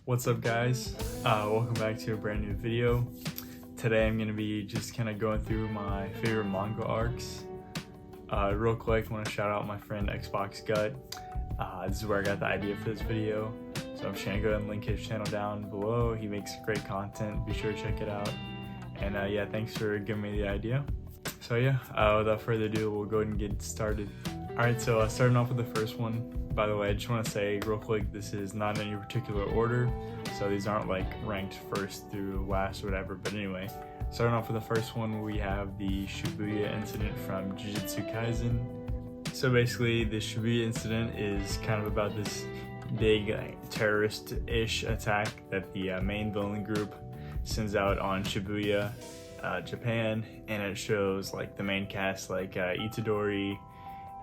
What's up guys? Welcome back to a brand new video. Today I'm going to be just kind of going through my favorite manga arcs. Real quick, I want to shout out my friend Xboxgut. This is where I got the idea for this video. So I'm just going to go ahead and link his channel down below. He makes great content, be sure to check it out. And yeah, thanks for giving me the idea. So yeah, without further ado, we'll go ahead and get started. Alright, so starting off with the first one. By the way, I just want to say real quick, this is not in any particular order, so these aren't like ranked first through last or whatever, but anyway, starting off with the first one, we have the Shibuya Incident from Jujutsu Kaisen. So basically, the Shibuya Incident is kind of about this big terrorist-ish attack that the main villain group sends out on Shibuya, Japan, and it shows like the main cast like Itadori,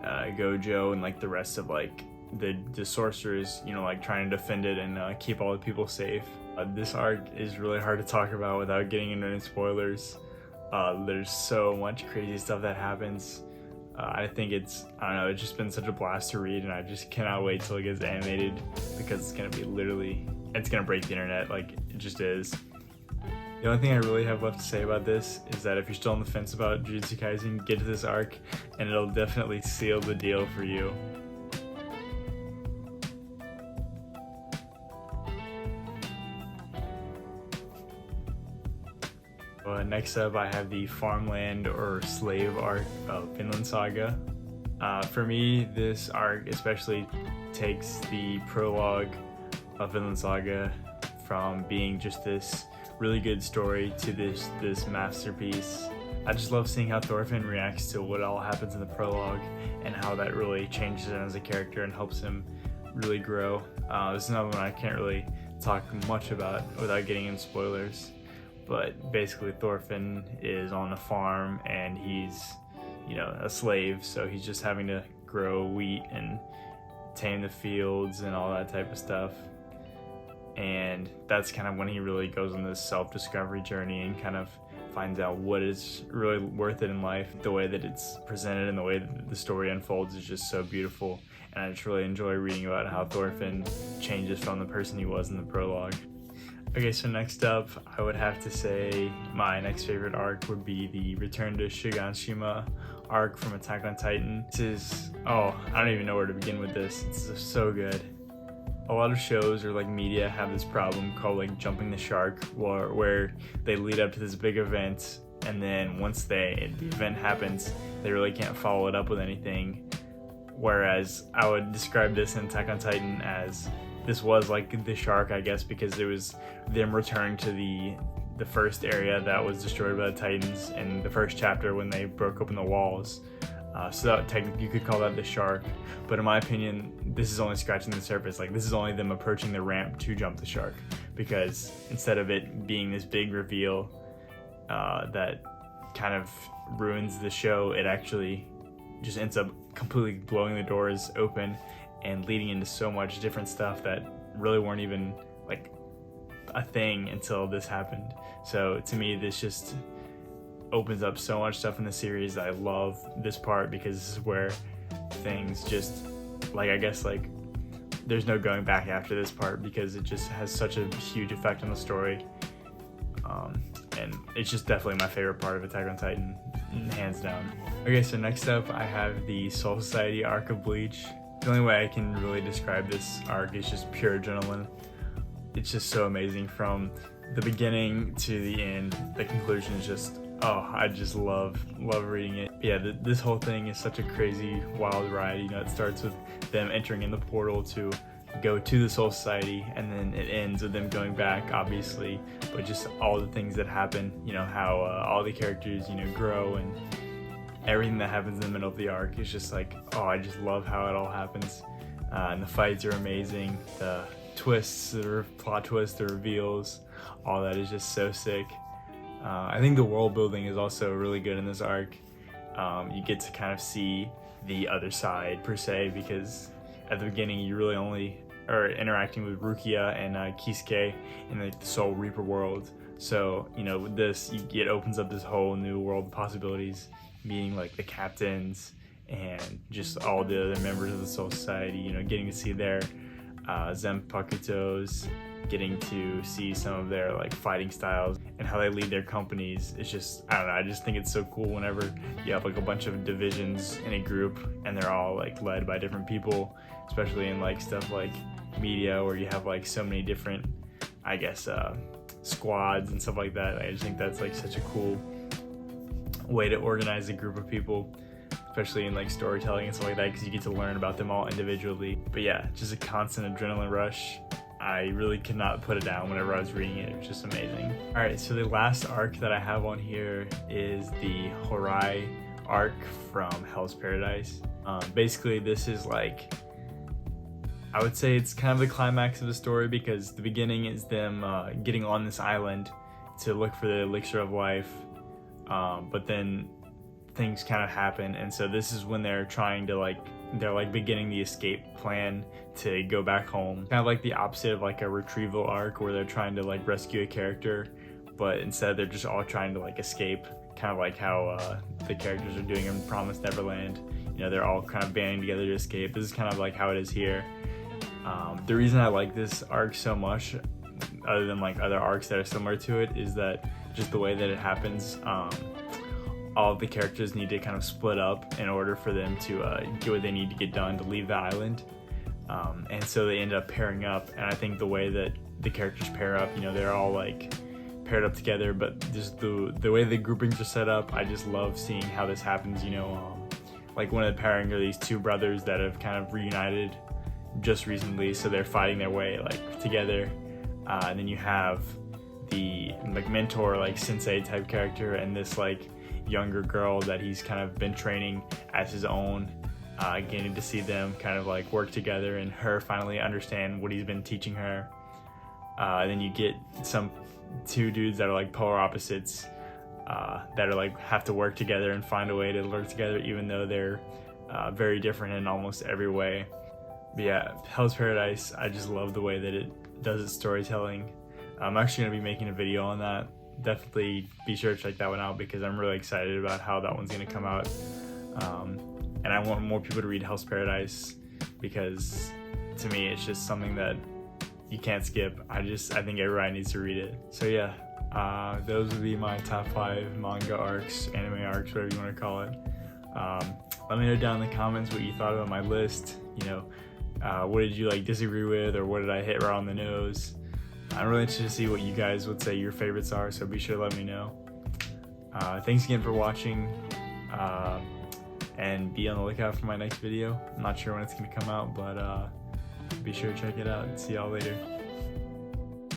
Gojo, and like the rest of like the sorcerers, you know, like trying to defend it and keep all the people safe. This arc is really hard to talk about without getting into any spoilers. There's so much crazy stuff that happens. I think it's just been such a blast to read, and I just cannot wait till it gets animated because it's gonna be it's gonna break the internet, like it just is. The only thing I really have left to say about this is that if you're still on the fence about Jujutsu Kaisen, get to this arc and it'll definitely seal the deal for you. Next up, I have the Farmland or Slave arc of Vinland Saga. For me, this arc especially takes the prologue of Vinland Saga from being just this really good story to this masterpiece. I just love seeing how Thorfinn reacts to what all happens in the prologue and how that really changes him as a character and helps him really grow. This is another one I can't really talk much about without getting in spoilers. But basically Thorfinn is on a farm and he's, you know, a slave, so he's just having to grow wheat and tame the fields and all that type of stuff. And that's kind of when he really goes on this self-discovery journey and kind of finds out what is really worth it in life. The way that it's presented and the way that the story unfolds is just so beautiful, and I just really enjoy reading about how Thorfinn changes from the person he was in the prologue. Okay, so next up, I would have to say my next favorite arc would be the Return to Shiganshina arc from Attack on Titan. This is, I don't even know where to begin with this. It's just so good. A lot of shows or like media have this problem called like jumping the shark, where they lead up to this big event and then once the event happens, they really can't follow it up with anything. Whereas I would describe this in Attack on Titan as this was like the shark, I guess, because it was them returning to the first area that was destroyed by the Titans in the first chapter when they broke open the walls. So that technically you could call that the shark, but in my opinion, this is only scratching the surface. Like, this is only them approaching the ramp to jump the shark, because instead of it being this big reveal that kind of ruins the show, it actually just ends up completely blowing the doors open and leading into so much different stuff that really weren't even like a thing until this happened. So to me, this just opens up so much stuff in the series. I love this part because this is where things just, like, I guess like there's no going back after this part because it just has such a huge effect on the story. And it's just definitely my favorite part of Attack on Titan, hands down. Okay, so next up I have the Soul Society arc of Bleach. The only way I can really describe this arc is just pure adrenaline. It's just so amazing from the beginning to the end. The conclusion is just, I just love reading it. Yeah, this whole thing is such a crazy, wild ride. You know, it starts with them entering in the portal to go to the Soul Society, and then it ends with them going back, obviously, but just all the things that happen, you know, how all the characters, you know, grow, and everything that happens in the middle of the arc is just like, I just love how it all happens. And the fights are amazing. The twists, the plot twists, the reveals, all that is just so sick. I think the world building is also really good in this arc. You get to kind of see the other side per se, because at the beginning you really only are interacting with Rukia and Kisuke in the Soul Reaper world. So, you know, with this, it opens up this whole new world of possibilities, meeting like the captains and just all the other members of the Soul Society, you know, getting to see their Zenpakutos getting to see some of their like fighting styles and how they lead their companies. It's just, I don't know, I just think it's so cool whenever you have like a bunch of divisions in a group and they're all like led by different people, especially in like stuff like media where you have like so many different, I guess, squads and stuff like that. I just think that's like such a cool way to organize a group of people, especially in like storytelling and stuff like that, because you get to learn about them all individually. But yeah, just a constant adrenaline rush. I really could not put it down whenever I was reading it. It was just amazing. All right, so the last arc that I have on here is the Hōrai arc from Hell's Paradise. Basically, this is like, I would say it's kind of the climax of the story, because the beginning is them getting on this island to look for the elixir of life, but then things kind of happen, and so this is when they're trying to they're beginning the escape plan to go back home. Kind of like the opposite of like a retrieval arc where they're trying to like rescue a character, but instead they're just all trying to like escape, kind of like how the characters are doing in Promised Neverland. You know, they're all kind of banding together to escape. This is kind of like how it is here. The reason I like this arc so much, other than like other arcs that are similar to it, is that just the way that it happens. All of the characters need to kind of split up in order for them to get what they need to get done to leave the island. And so they end up pairing up, and I think the way that the characters pair up, you know, they're all like paired up together, but just the way the groupings are set up, I just love seeing how this happens. You know, like one of the pairing are these two brothers that have kind of reunited just recently, so they're fighting their way like together. And then you have the like mentor, like sensei type character, and this like younger girl that he's kind of been training as his own, getting to see them kind of like work together and her finally understand what he's been teaching her. Then you get some two dudes that are like polar opposites, that are like have to work together and find a way to work together even though they're very different in almost every way. But yeah, Hell's Paradise, I just love the way that it does its storytelling. I'm actually going to be making a video on that. Definitely be sure to check that one out, because I'm really excited about how that one's going to come out. And I want more people to read Hell's Paradise, because to me it's just something that you can't skip. I think everybody needs to read it. So yeah, those would be my top 5 manga arcs, anime arcs, whatever you want to call it. Let me know down in the comments what you thought about my list. You know, what did you like disagree with, or what did I hit right on the nose? I'm really interested to see what you guys would say your favorites are, so be sure to let me know. Thanks again for watching, and be on the lookout for my next video. I'm not sure when it's going to come out, but be sure to check it out, and see y'all later.